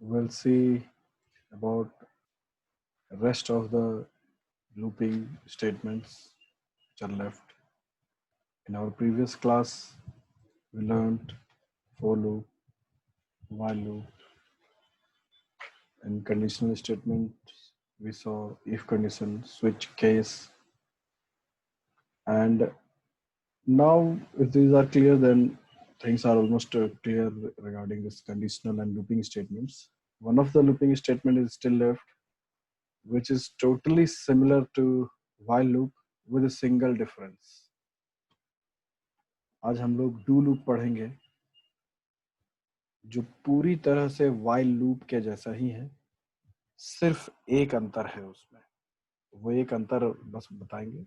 we'll see about rest of the looping statements which are left. In our previous class, we learned for loop, while loop, and conditional statement. We saw if condition, switch case, and now if these are clear, then things are almost clear regarding this conditional and looping statements. One of the looping statement is still left, which is totally similar to while loop with a single difference. आज हम लोग do loop पढ़ेंगे जो पूरी तरह से while loop के जैसा ही है, सिर्फ एक अंतर है उसमें, वो एक अंतर बस बताएंगे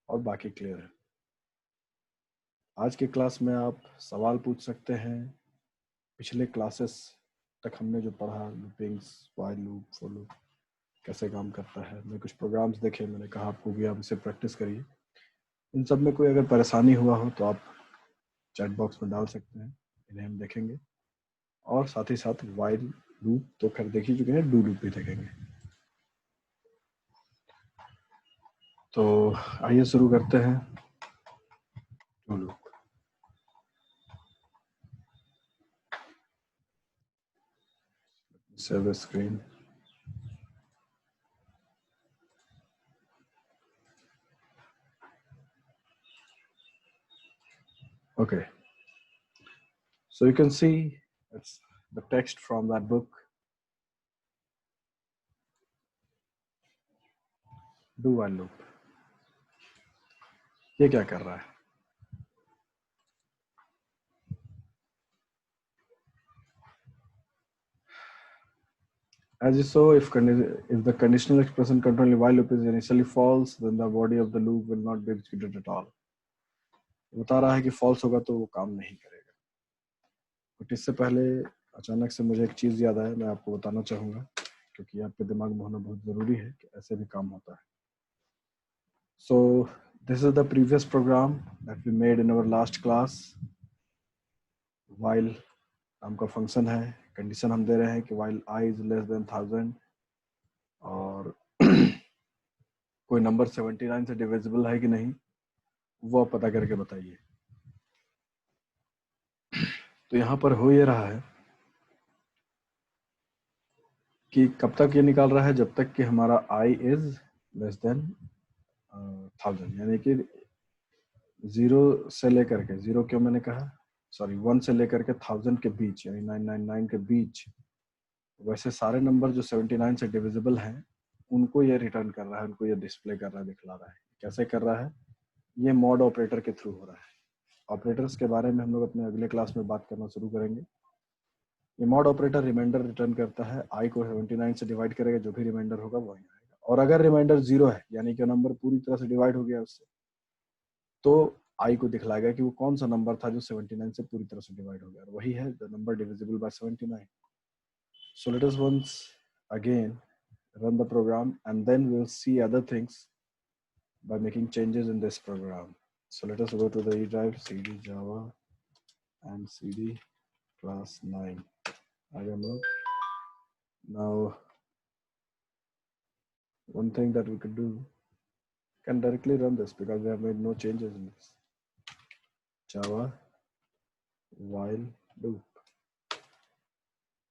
और बाकी क्लियर है। आज के क्लास में आप सवाल पूछ सकते हैं। पिछले क्लासेस तक हमने जो पढ़ा लूपिंग्स, while loop, for loop कैसे काम करता है, मैं कुछ प्रोग्राम्स देखे, मैंने कहा आपको भी आप इसे प्रैक्टिस करिए। इन सब में कोई अगर परेशानी हुआ हो तो आप चैट बॉक्स में डाल सकते हैं, इन्हें हम देखेंगे। और साथ ही साथ while loop तो खैर देख ही चुके हैं, do loop भी देखेंगे। तो आइए शुरू करते हैं। do loop, save the screen. Okay, so you can see it's the text from that book. Do while loop, ये क्या कर रहा है? As you saw, if the conditional expression controlling while loop is initially false, then the body of the loop will not be executed at all. बता रहा है कि false होगा तो वो काम नहीं करेगा। बट इससे पहले अचानक से मुझे एक चीज याद आया, मैं आपको बताना चाहूंगा, क्योंकि आपके दिमाग में होना बहुत जरूरी है कि ऐसे भी काम होता है। So this is the previous program that we made in our last class. While नाम का फंक्शन है, कंडीशन हम दे रहे हैं कि while I is less than 1000 और कोई नंबर 79 से डिविजिबल है कि नहीं वो आप पता करके बताइए। तो यहाँ पर हो ये रहा है कि कब तक ये निकाल रहा है, जब तक कि हमारा I is less than 1000, यानी कि 0 से लेकर के 0 क्यों मैंने कहा, सॉरी 1 से लेकर के 1000 के बीच, यानी 999 के बीच वैसे सारे नंबर जो 79 से डिविजिबल हैं उनको ये रिटर्न कर रहा है, उनको ये डिस्प्ले कर रहा है, दिखला रहा है। कैसे कर रहा है? ये मॉड ऑपरेटर के थ्रू हो रहा है। ऑपरेटर्स के बारे में हम लोग अपने अगले क्लास में बात करना शुरू करेंगे। ये मॉड ऑपरेटर रिमाइंडर रिटर्न करता है, आई को 79 से डिवाइड करेगा, जो भी रिमाइंडर होगा वही आएगा। और अगर रिमाइंडर 0 है, यानी कि नंबर पूरी तरह से डिवाइड हो गया उससे, तो आई को दिखलाएगा कि वो कौन सा नंबर था जो 79 से पूरी तरह से डिवाइड हो गया, और वही है the number divisible by 79। So let us once again run the program and then we'll see other things by making changes in this program. So let us go to the E drive, cd java and cd class 9. I don't know. Now one thing that we could do, can directly run this because we have made no changes in this. Java while loop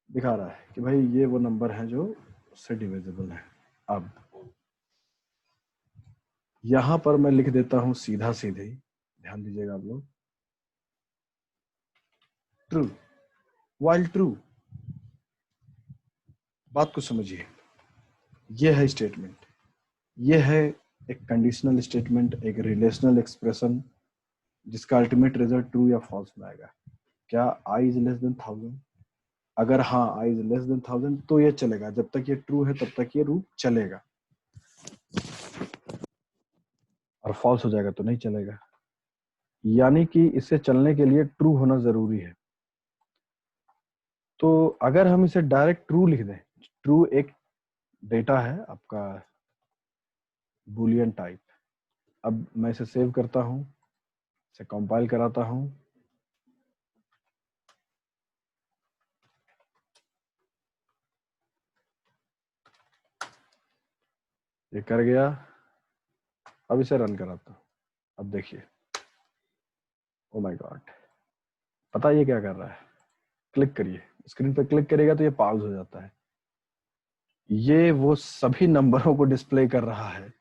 दिखा रहा है कि भाई ये वो number है जो उससे डिविजिबल है। अब यहां पर मैं लिख देता हूं सीधा सीधे, ध्यान दीजिएगा आप लोग, ट्रू, while ट्रू। बात को समझिए, ये है स्टेटमेंट, ये है एक कंडीशनल स्टेटमेंट, एक रिलेशनल एक्सप्रेशन जिसका अल्टीमेट रिजल्ट ट्रू या फॉल्स में आएगा। क्या i इज लेस देन 1000? अगर हाँ i इज लेस देन 1000 तो ये चलेगा, जब तक ये ट्रू है तब तक ये रूप चलेगा, और फॉल्स हो जाएगा तो नहीं चलेगा। यानी कि इसे चलने के लिए ट्रू होना जरूरी है। तो अगर हम इसे डायरेक्ट ट्रू लिख दें, ट्रू एक डेटा है आपका बूलियन टाइप। अब मैं इसे सेव करता हूं, इसे कंपाइल कराता हूं, ये कर गया। अब इसे रन कराता हूँ। अब देखिए, ओ माय गॉड, पता है ये क्या कर रहा है? क्लिक करिए, स्क्रीन पे क्लिक करेगा तो ये पॉज हो जाता है। ये वो सभी नंबरों को डिस्प्ले कर रहा है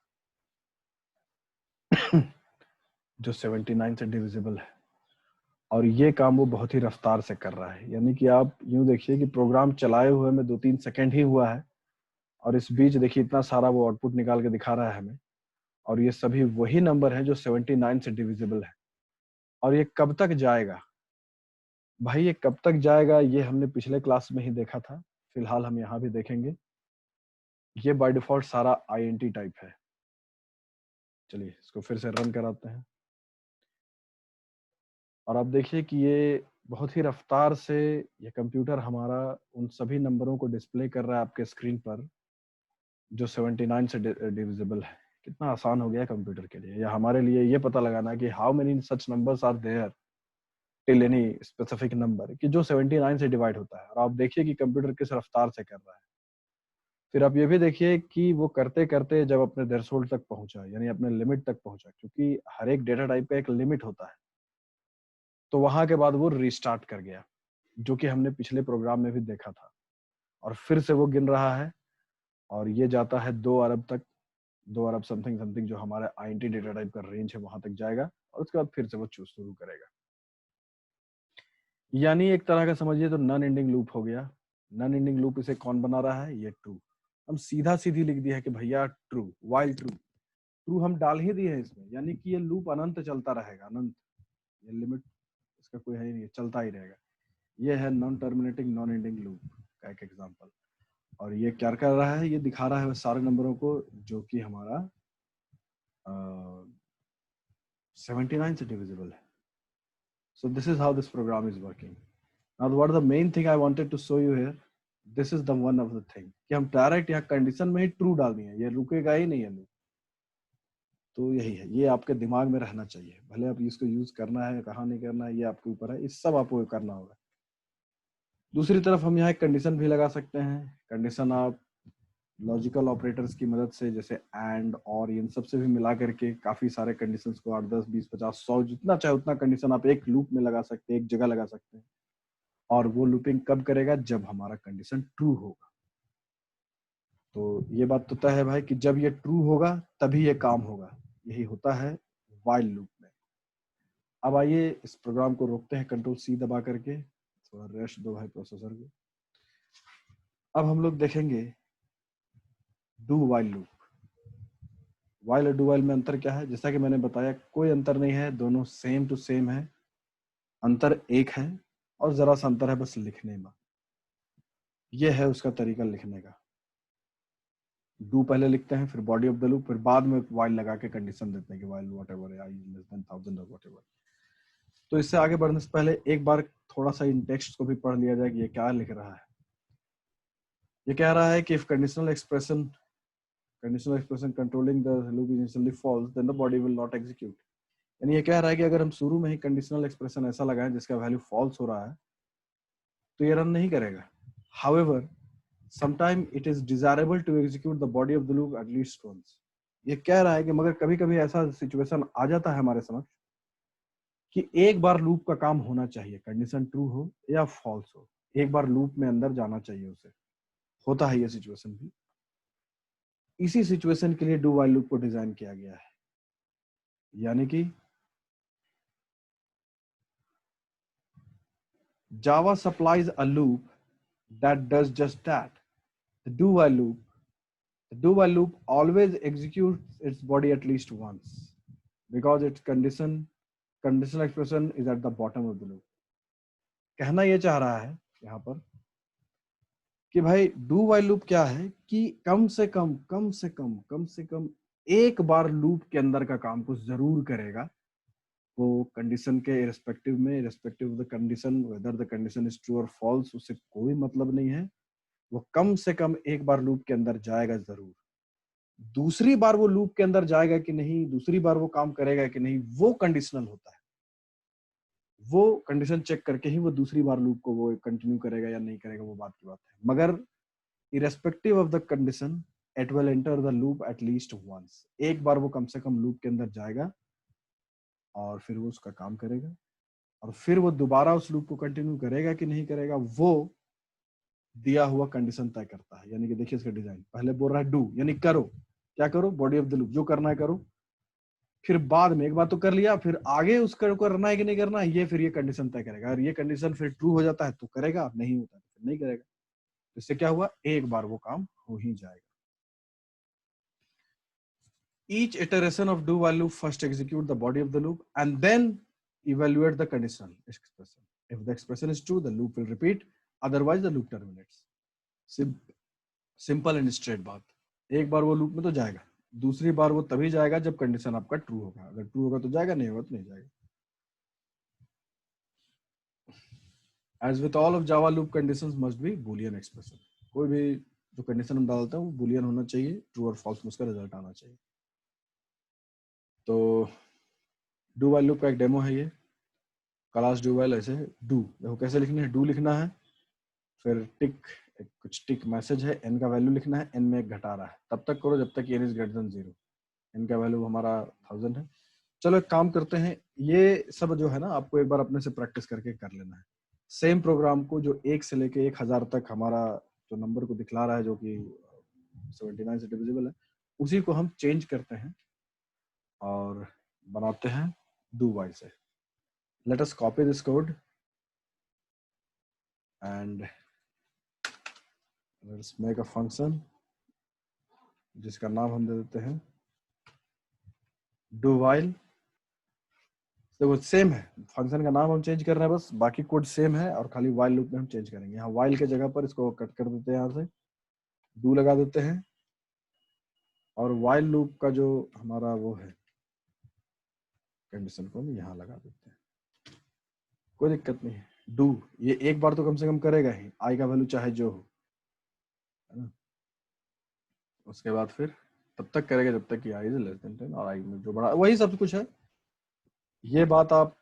जो 79 से डिविजिबल है, और ये काम वो बहुत ही रफ्तार से कर रहा है। यानी कि आप यूं देखिए कि प्रोग्राम चलाए हुए में 2-3 सेकंड ही हुआ है, और इस बीच देखिए इतना सारा वो आउटपुट निकाल के दिखा रहा है हमें। और ये सभी वही नंबर हैं जो 79 से डिविजिबल है। और ये कब तक जाएगा भाई? ये कब तक जाएगा ये हमने पिछले क्लास में ही देखा था, फिलहाल हम यहाँ भी देखेंगे। ये बाय डिफॉल्ट सारा INT टाइप है। चलिए इसको फिर से रन कराते हैं, और आप देखिए कि ये बहुत ही रफ्तार से ये कंप्यूटर हमारा उन सभी नंबरों को डिस्प्ले कर रहा है आपके स्क्रीन पर जो 79 से डिविजिबल है। कितना आसान हो गया कंप्यूटर के लिए या हमारे लिए ये पता लगाना कि how many such numbers are there till any specific number कि जो 79 से डिवाइड होता है। और आप देखिए कि कंप्यूटर किस रफ्तार से कर रहा है। फिर आप ये भी देखिए कि वो करते करते जब अपने थ्रेशोल्ड तक पहुंचा, यानी अपने लिमिट तक पहुंचा, क्योंकि हर एक डेटा टाइप का एक लिमिट होता है, तो वहां के बाद वो रिस्टार्ट कर गया, जो कि हमने पिछले प्रोग्राम में भी देखा था। और फिर से वो गिन रहा है, और ये जाता है 2 अरब तक, 2 अरब समथिंग समथिंग जो हमारे INT डेटा टाइप का रेंज है वहां तक जाएगा, और उसके बाद फिर से वो चूज शुरू करेगा। यानी एक तरह का समझिए तो नॉन एंडिंग लूप हो गया। नॉन एंडिंग लूप इसे कौन बना रहा है? ये ट्रू। हम सीधा सीधी लिख दिया है कि भैया ट्रू, वाइल ट्रू। ट्रू हम डाल ही दिए हैं इसमें, यानी कि ये लूप अनंत चलता रहेगा, अनंत। ये लिमिट इसका कोई है ही नहीं, चलता ही रहेगा। ये है non terminating non ending loop का एक एग्जांपल। और ये क्या कर रहा है? ये दिखा रहा है सारे नंबरों को जो कि हमारा 79 से डिविजिबल है। So this is how this program is working. Now what the main thing I wanted to show you here, this is the one of the thing कि हम डायरेक्ट यहाँ कंडीशन में ही ट्रू डाल दिए, ये रुकेगा ही नहीं है लूप। तो यही है, ये आपके दिमाग में रहना चाहिए। भले आप इसको यूज करना है कहाँ नहीं करना है ये आपके ऊपर है, इस सब आपको करना होगा। दूसरी तरफ हम यहाँ एक कंडीशन भी लगा सकते हैं। कंडीशन आप लॉजिकल ऑपरेटर्स की मदद से, जैसे एंड और इन सब से भी मिला करके काफी सारे कंडीशंस को 8, 10, 20, 50, 100 जितना चाहे उतना कंडीशन आप एक लूप में लगा सकते हैं, एक जगह लगा सकते हैं। और वो लूपिंग कब करेगा? जब हमारा कंडीशन ट्रू होगा। तो ये बात तो तय है भाई कि जब ये ट्रू होगा तभी ये काम होगा। यही होता है व्हाइल लूप में। अब आइए इस प्रोग्राम को रोकते हैं Ctrl+C दबा करके, थोड़ा रेस्ट दो भाई प्रोसेसर को। अब हम लोग देखेंगे डू व्हाइल लूप। व्हाइल और डू व्हाइल में अंतर क्या है? जैसा कि मैंने बताया, कोई अंतर नहीं है, दोनों सेम टू सेम है। अंतर एक है, और जरा सा अंतर है बस लिखने में। यह है उसका तरीका लिखने का। डू पहले लिखते हैं, फिर बॉडी ऑफ द लूप, फिर बाद में व्हाइल लगा के कंडीशन देते हैं कि व्हाइल व्हाटएवर है, आई लेस देन 1000 और व्हाटएवर। तो इससे आगे बढ़ने से पहले एक बार थोड़ा सा इन टेक्स्ट को भी पढ़ लिया जाए कि ये क्या लिख रहा है। ये कह रहा है कि if conditional expression controlling the loop is initially false, then the body will not execute. यानी ये कह रहा है कि अगर हम शुरू में ही कंडीशनल एक्सप्रेशन ऐसा लगाएं जिसका वैल्यू फॉल्स हो रहा है तो ये रन नहीं करेगा। However, sometime it is desirable to execute the body of the loop at least once. ये कह रहा है कि मगर कभी कभी ऐसा सिचुएशन आ जाता है हमारे समक्ष कि एक बार लूप का काम होना चाहिए, कंडीशन ट्रू हो या फॉल्स हो, एक बार लूप में अंदर जाना चाहिए उसे। होता है ये सिचुएशन भी। इसी सिचुएशन के लिए डू व्हाइल लूप को डिजाइन किया गया है। यानी कि Java supplies a loop that does just that. The do while loop always executes its body at least once because its conditional expression is at the bottom of the loop. कहना ये चाह रहा है यहाँ पर कि भाई डू वाइल लूप क्या है कि कम से कम एक बार लूप के अंदर का काम को जरूर करेगा। वो कंडीशन के irrespective of the condition, whether the condition is true or false, उससे कोई मतलब नहीं है। वो कम से कम एक बार लूप के अंदर जाएगा जरूर। दूसरी बार वो लूप के अंदर जाएगा कि नहीं, दूसरी बार वो काम करेगा कि नहीं, वो कंडीशनल होता है। वो कंडीशन चेक करके ही वो दूसरी बार लूप को वो कंटिन्यू करेगा या नहीं करेगा, वो बात की बात है। मगर irrespective of the condition, it will enter the loop at least once, एक बार वो कम से कम लूप के अंदर जाएगा और फिर वो उसका काम करेगा, और फिर वो दोबारा उस लूप को कंटिन्यू करेगा कि नहीं करेगा वो दिया हुआ कंडीशन तय करता है। यानी कि देखिए इसका डिजाइन, पहले बोल रहा है डू यानी करो, क्या करो, बॉडी ऑफ द लूप जो करना है करो, फिर बाद में एक बार तो कर लिया, फिर आगे उसका करना है कि नहीं करना है ये फिर ये कंडीशन तय करेगा। अगर ये कंडीशन फिर ट्रू हो जाता है तो करेगा, नहीं होता है तो फिर नहीं करेगा। इससे क्या हुआ, एक बार वो काम हो ही जाएगा। Each iteration of do while loop first execute the body of the loop and then evaluate the conditional expression. If the expression is true, the loop will repeat. Otherwise, the loop terminates. Simple and straight बात। एक बार वो loop में तो जाएगा, दूसरी बार वो तभी जाएगा जब कंडीशन आपका ट्रू होगा। अगर ट्रू होगा तो जाएगा, नहीं होगा तो नहीं जाएगा। As with all of Java loop conditions must be Boolean expression. कोई भी जो कंडीशन हम डालते हैं वो Boolean होना चाहिए, ट्रू और फॉल्स में उसका रिजल्ट आना चाहिए। तो डू वाइल लूप का एक डेमो है ये, क्लास डू वाइल ऐसे डू, देखो कैसे लिखना है, डू लिखना है, फिर टिक, कुछ टिक मैसेज है, एन का वैल्यू लिखना है, एन में एक घटा रहा है, तब तक करो जब तक n is greater than 0। N का वैल्यू हमारा 1000 है। चलो एक काम करते हैं, ये सब जो है ना आपको एक बार अपने से प्रैक्टिस करके कर लेना है। सेम प्रोग्राम को जो 1 से लेके 1000 तक हमारा जो नंबर को दिखला रहा है, जो कि 79 से डिविजिबल है, उसी को हम चेंज करते हैं और बनाते हैं डू वाइल से। Let us copy this code and let's make a function जिसका नाम हम दे देते हैं do while। देखो सेम है, फंक्शन का नाम हम चेंज कर रहे हैं बस, बाकी कोड सेम है और खाली while लूप में हम चेंज करेंगे। यहाँ while के जगह पर इसको कट कर देते हैं, यहाँ से do लगा देते हैं, और while लूप का जो हमारा वो है कंडीशन को हम यहाँ लगा देते हैं, कोई दिक्कत नहीं है। do ये एक बार तो कम से कम करेगा ही, i का वैल्यू चाहे जो हो, है ना। उसके बाद फिर तब तक करेगा जब तक कि i इज लेस देन 10 और i में जो बड़ा, वही सब कुछ है। ये बात आप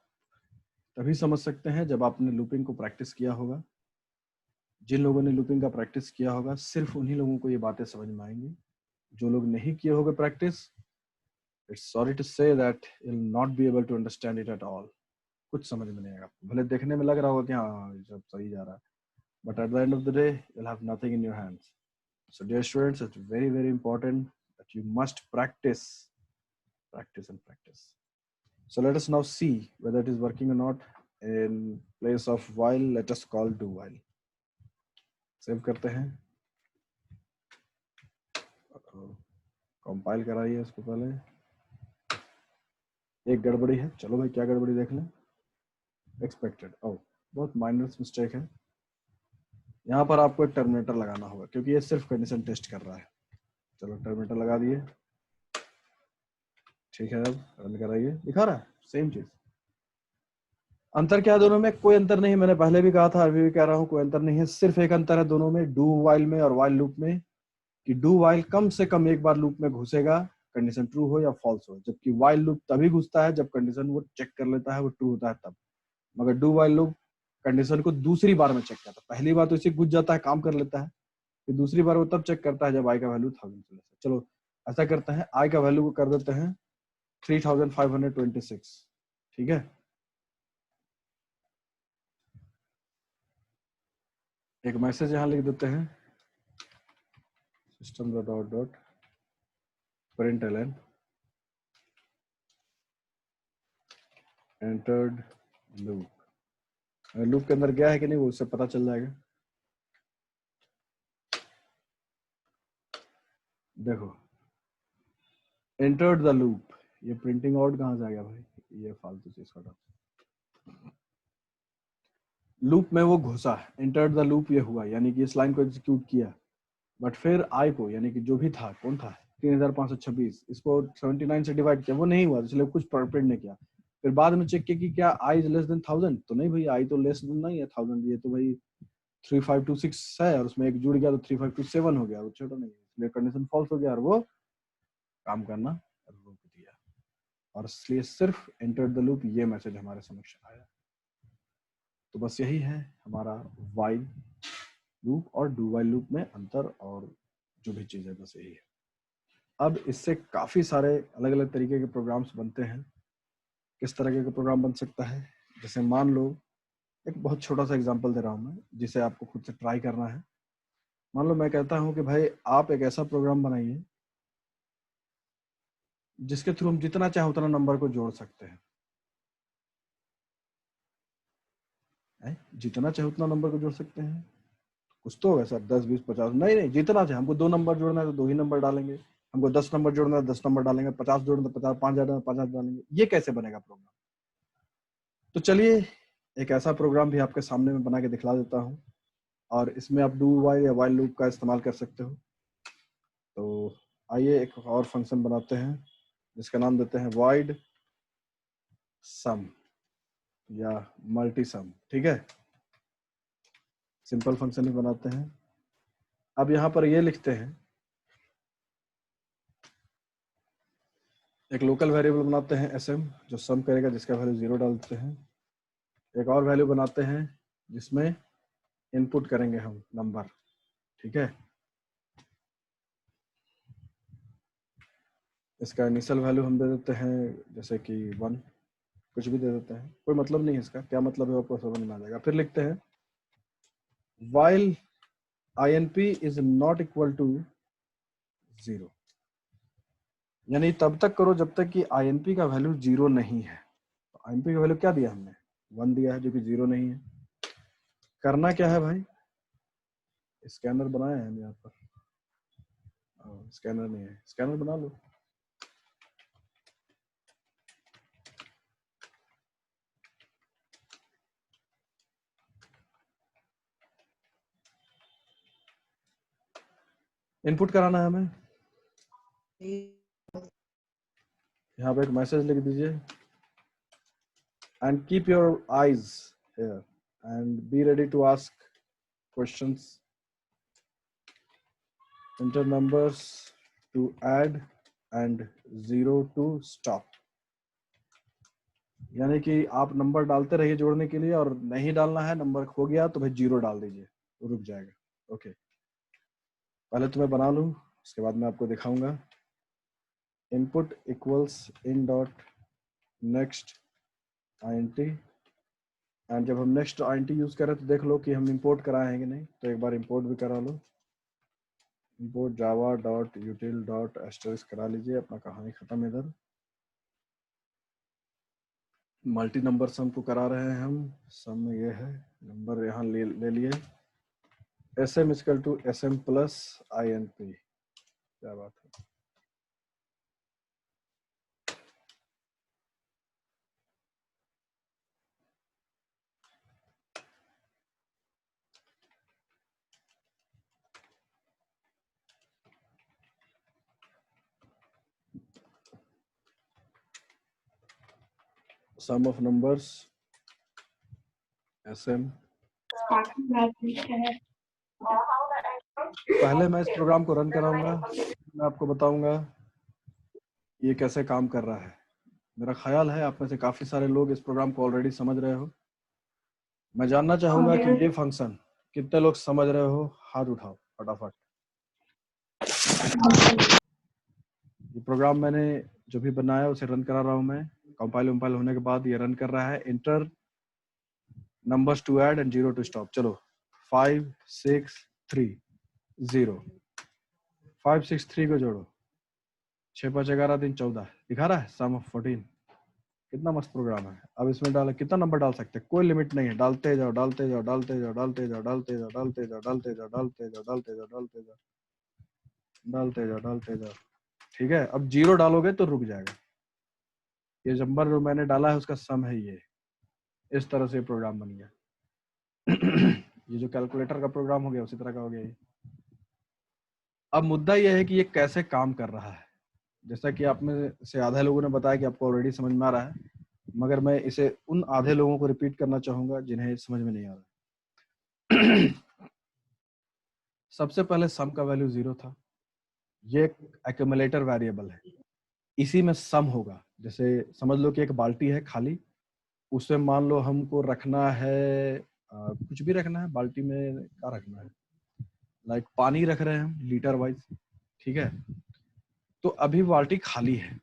तभी समझ सकते हैं जब आपने लूपिंग को प्रैक्टिस किया होगा। जिन लोगों ने लूपिंग का प्रैक्टिस किया होगा सिर्फ उन्हीं लोगों को ये बातें समझ में आएंगी। जो लोग नहीं किए होंगे practice, it's sorry to say that you will not be able to understand it at all. कुछ समझ में नहीं आएगा, भले देखने में लग रहा होगा कि हाँ सब सही जा रहा है, but at the end of the day you will have nothing in your hands. So dear students, it's very, very important that you must practice, practice and practice. So let us now see whether it is working or not. In place of while, let us call do while. Save करते हैं, compile कराइए इसको पहले। एक गड़बड़ी है, चलो भाई क्या गड़बड़ी देख लें। एक्सपेक्टेड, ओह बहुत माइनर मिस्टेक है। यहाँ पर आपको एक टर्मिनेटर लगाना होगा क्योंकि ये सिर्फ कंडीशन टेस्ट कर रहा है। चलो टर्मिनेटर लगा दिए, ठीक है। अब रन कराइए, दिखा रहा है सेम चीज। अंतर क्या है दोनों में? कोई अंतर नहीं, मैंने पहले भी कहा था, अभी भी कह रहा हूँ, कोई अंतर नहीं है। सिर्फ एक अंतर है दोनों में, डू वाइल में और वाइल लूप में, कि डू वाइल कम से कम एक बार लूप में घुसेगा, कंडीशन ट्रू हो या फॉल्स हो, जबकि वाइल लूप तभी घुसता है जब कंडीशन वो चेक कर लेता है, वो ट्रू होता है तब। मगर डू वाइल लूप कंडीशन को दूसरी बार में चेक करता है। पहली बार तो इसे घुस जाता है, काम कर लेता है, फिर दूसरी बार वो तब चेक करता है जब आई का वैल्यू 1000 से। चलो ऐसा करते हैं, आई का वैल्यू को कर देते हैं 3526, ठीक है। एक मैसेज यहाँ लिख देते हैं, system.out.println entered loop। लूप के अंदर गया है कि नहीं वो उससे पता चल जाएगा। देखो entered the loop, ये प्रिंटिंग आउट कहाँ से आ गया भाई, ये फालतू चीज का। लूप में वो घुसा, entered the loop ये हुआ, यानी कि इस लाइन को एग्जीक्यूट किया, बट फिर आई को, यानी कि जो भी था, कौन था 3526, इसको 79 से डिवाइड किया, वो नहीं हुआ, इसलिए कुछ प्रिंट नहीं किया। फिर बाद में चेक किया कि क्या आई इज लेस देन 1000, तो नहीं भाई आई तो लेस देन नहीं है 1000, ये तो भाई 3526 है और उसमें एक जुड़ गया तो 3527 हो गया, वो छोटा नहीं है, इसलिए कंडीशन फॉल्स हो गया और वो काम करना रोक दिया। और इसलिए सिर्फ एंटर द लूप ये मैसेज हमारे समक्ष आया। तो बस यही है हमारा वाइल लूप और डू वाइल लूप में अंतर और जो भी चीज़ है बस यही है। अब इससे काफ़ी सारे अलग अलग तरीके के प्रोग्राम्स बनते हैं। किस तरह के प्रोग्राम बन सकता है, जैसे मान लो एक बहुत छोटा सा एग्जांपल दे रहा हूँ मैं, जिसे आपको खुद से ट्राई करना है। मान लो मैं कहता हूँ कि भाई आप एक ऐसा प्रोग्राम बनाइए जिसके थ्रू हम जितना चाहे उतना नंबर को जोड़ सकते हैं। जितना चाहे उतना नंबर को जोड़ सकते हैं, कुछ तो होगा सर, 10 20 50, नहीं नहीं, जितना चाहे। हमको 2 नंबर जोड़ना है तो 2 ही नंबर डालेंगे, हमको 10 नंबर जोड़ना है 10 नंबर डालेंगे, 50 जोड़ना है तो 50, 5 जोड़ना है 50 डालेंगे। ये कैसे बनेगा प्रोग्राम? तो चलिए एक ऐसा प्रोग्राम भी आपके सामने में बना के दिखला देता हूँ, और इसमें आप डू वाइल या वाइल लूप का इस्तेमाल कर सकते हो। तो आइए एक और फंक्शन बनाते हैं जिसका नाम देते हैं void sum या मल्टी सम। ठीक है, सिंपल फंक्शन ही बनाते हैं। अब यहाँ पर ये लिखते हैं, एक लोकल वेरिएबल बनाते हैं sm जो सम करेगा, जिसका वैल्यू 0 डालते हैं। एक और वैल्यू बनाते हैं जिसमें इनपुट करेंगे हम नंबर। ठीक है, इसका इनिशियल वैल्यू हम दे देते हैं जैसे कि 1, कुछ भी दे देते हैं, कोई मतलब नहीं है इसका, क्या मतलब है आपको समझ में आ जाएगा। फिर लिखते हैं while inp is not equal to 0, यानी तब तक करो जब तक कि inp का वैल्यू 0 नहीं है। तो inp का वैल्यू क्या दिया हमने? 1 दिया है, जो कि 0 नहीं है। करना क्या है भाई, स्कैनर बनाया है हम यहाँ पर, स्कैनर नहीं है, स्कैनर बना लो। इनपुट कराना है हमें, यहाँ पे एक मैसेज लिख दीजिए, and keep your eyes here and be ready to ask questions, enter numbers to add and 0 to stop। यानी कि आप नंबर डालते रहिए जोड़ने के लिए, और नहीं डालना है, नंबर खो गया तो भाई 0 डाल दीजिए, तो रुक जाएगा। ओके, पहले तो मैं बना लूं, उसके बाद मैं आपको दिखाऊंगा। input equals in dot next int, and जब हम नेक्स्ट int यूज करें तो देख लो कि हम इंपोर्ट कराए हैं कि नहीं, तो एक बार इंपोर्ट भी करा लो। Import java dot util dot asterisk करा लीजिए, अपना कहानी खत्म। इधर मल्टी नंबर सम को करा रहे हैं हम, सम ये है, नंबर यहाँ ले लिए, sm equal to sm plus inp। क्या बात है, सम ऑफ नंबर्स sm। पहले मैं इस प्रोग्राम को रन कराऊंगा, मैं आपको बताऊंगा ये कैसे काम कर रहा है। मेरा ख्याल है आप में से काफी सारे लोग इस प्रोग्राम को ऑलरेडी समझ रहे हो। मैं जानना चाहूंगा कि ये फंक्शन कितने लोग समझ रहे हो, हाथ उठाओ फटाफट। ये प्रोग्राम मैंने जो भी बनाया उसे रन करा रहा हूं मैं, कंपाइल वंपाइल होने के बाद ये रन कर रहा है। Enter numbers to add and 0 to stop. चलो 5 6 3 0, 5 6 3 को जोड़ो, 6 5 11 3 14 दिखा रहा है, सम ऑफ 14। कितना मस्त प्रोग्राम है। अब इसमें डाल, कितना नंबर डाल सकते हैं, कोई लिमिट नहीं है, डालते जाओ डालते जाओ डालते जाओ डालते जाओ डालते जाओ डालते जाओ डालते जाओ डालते जाओ डालते जाओ डालते जाओ डालते जाओ डालते जाओ। ठीक है, अब 0 डालोगे तो रुक जाएगा। ये नंबर जो मैंने डाला है उसका सम है ये। इस तरह से प्रोग्राम बन गया। ये जो कैलकुलेटर का प्रोग्राम हो गया उसी तरह का हो गया ये। अब मुद्दा यह है कि ये कैसे काम कर रहा है। जैसा कि आप में से आधे लोगों ने बताया कि आपको ऑलरेडी समझ में आ रहा है, मगर मैं इसे उन आधे लोगों को रिपीट करना चाहूंगा जिन्हें समझ में नहीं आ रहा। सबसे पहले सम का वैल्यू 0 था, ये एक्यूमुलेटर वेरिएबल है, इसी में सम होगा। जैसे समझ लो कि एक बाल्टी है खाली, उसमें मान लो हमको रखना है कुछ भी रखना है बाल्टी में, क्या रखना है, लाइक पानी रख रहे हैं हम लीटर वाइज, ठीक है, तो अभी बाल्टी खाली है।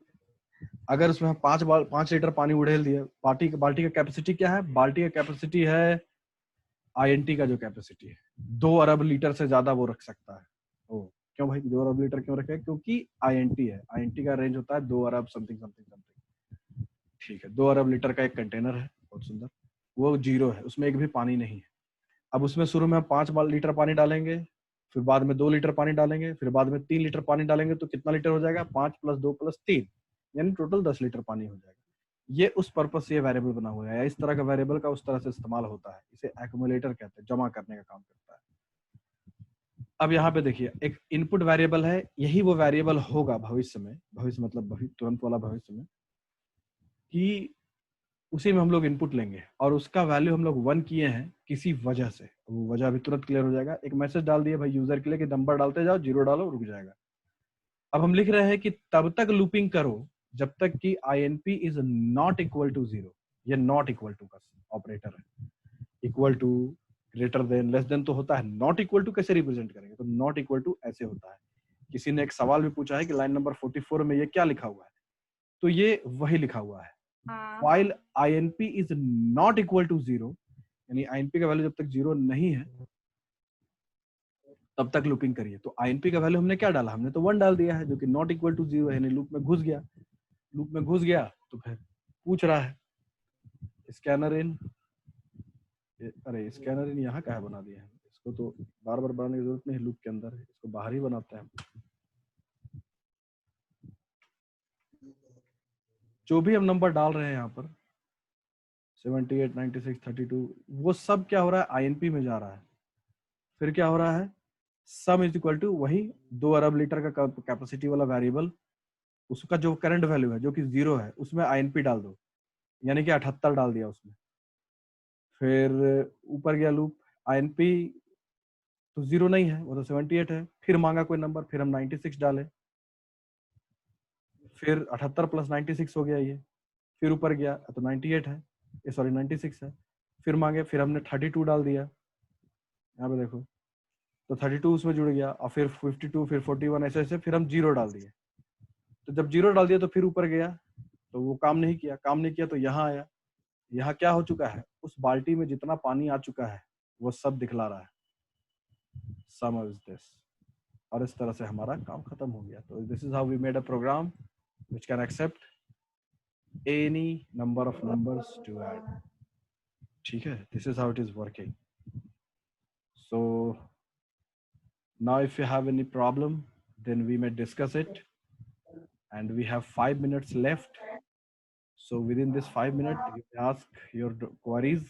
अगर उसमें हम 5 लीटर पानी उड़ेल दिए, बाल्टी का कैपेसिटी क्या है? बाल्टी का कैपेसिटी है आईएनटी का जो कैपेसिटी है, 2 अरब लीटर से ज्यादा वो रख सकता है। ओ, क्यों भाई 2 अरब लीटर क्यों रखे? क्योंकि आईएनटी है, आईएनटी का रेंज होता है 2 अरब समथिंग समथिंग समथिंग। ठीक है, 2 अरब लीटर का एक कंटेनर है, बहुत सुंदर, वो जीरो है, उसमें एक भी पानी नहीं है। अब उसमें शुरू में हम 5 लीटर पानी डालेंगे, फिर बाद में 2 लीटर पानी डालेंगे, फिर बाद में 3 लीटर पानी डालेंगे, तो कितना लीटर हो जाएगा? 5 + 2 + 3, यानी टोटल 10 लीटर पानी हो जाएगा। ये उस पर्पस से ये वेरिएबल बना हुआ है, इस तरह का वेरिएबल का उस तरह से इस्तेमाल होता है, इसे एक्यूमुलेटर कहते हैं, जमा करने का काम करता है। अब यहाँ पे देखिए, एक इनपुट वेरिएबल है, यही वो वेरिएबल होगा भविष्य में, भविष्य मतलब तुरंत वाला भविष्य में, कि उसी में हम लोग इनपुट लेंगे और उसका वैल्यू हम लोग 1 किए हैं किसी वजह से, वो वजह अभी तुरंत क्लियर हो जाएगा। एक मैसेज डाल दिया भाई यूजर के लिए कि नंबर डालते जाओ, 0 डालो, रुक जाएगा। अब हम लिख रहे हैं कि तब तक लूपिंग करो जब तक कि INP is not equal to 0। ये नॉट इक्वल टू का ऑपरेटर है। Equal to, greater than, less than तो होता है, नॉट इक्वल टू कैसे रिप्रेजेंट करेंगे? तो नॉट इक्वल टू ऐसे होता है। किसी ने एक सवाल भी पूछा है कि लाइन नंबर 44 में ये क्या लिखा हुआ है, तो ये वही लिखा हुआ है, while INP is not equal to 0, यानी INP का वैल्यू जब तक 0 नहीं है तब तक लूपिंग करिए। तो INP का वैल्यू हमने क्या डाला? हमने तो 1 डाल दिया है, जो कि नॉट इक्वल टू 0 है, यानी लूप में घुस गया। लूप में घुस गया तो फिर पूछ रहा है स्कैनर इन, अरे स्कैनर इन यहाँ क्या है बना दिया है, इसको तो बार बार बनाने की जरूरत नहीं, लूप के अंदर है, इसको बाहर ही बनाते हैं। जो भी हम नंबर डाल रहे हैं यहाँ पर 78, 96, 32, वो सब क्या हो रहा है? INP में जा रहा है। फिर क्या हो रहा है? सम इज इक्वल टू वही 2 अरब लीटर का कैपेसिटी वाला वेरिएबल, उसका जो करंट वैल्यू है जो कि 0 है, उसमें INP डाल दो, यानी कि 78 डाल दिया उसमें। फिर ऊपर गया लूप, INP तो 0 नहीं है, वो तो 78 है। फिर मांगा कोई नंबर, फिर हम 96 डाले, फिर 78 + 96 हो गया ये। फिर ऊपर गया तो 98 है, ये सॉरी 96 है। फिर मांगे, फिर हमने 32 डाल दिया, यहाँ पे देखो, तो 32 उसमें जुड़ गया, और फिर 52, फिर 41, ऐसे ऐसे फिर हम 0 डाल दिए। तो जब 0 डाल दिया तो फिर ऊपर गया, तो वो काम नहीं किया, काम नहीं किया तो यहाँ आया। यहाँ क्या हो चुका है? उस बाल्टी में जितना पानी आ चुका है वो सब दिखला रहा है, सम इज दिस, और इस तरह से हमारा काम खत्म हो गया। तो this is how we made a program which can accept any number of numbers to add. ठीक है, this is how it is working. So now if you have any problem then we may discuss it, and we have 5 minutes left. So within this 5 minutes you can ask your queries,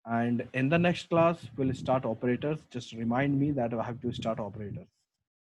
and in the next class we'll start operators. Just remind me that I have to start operators.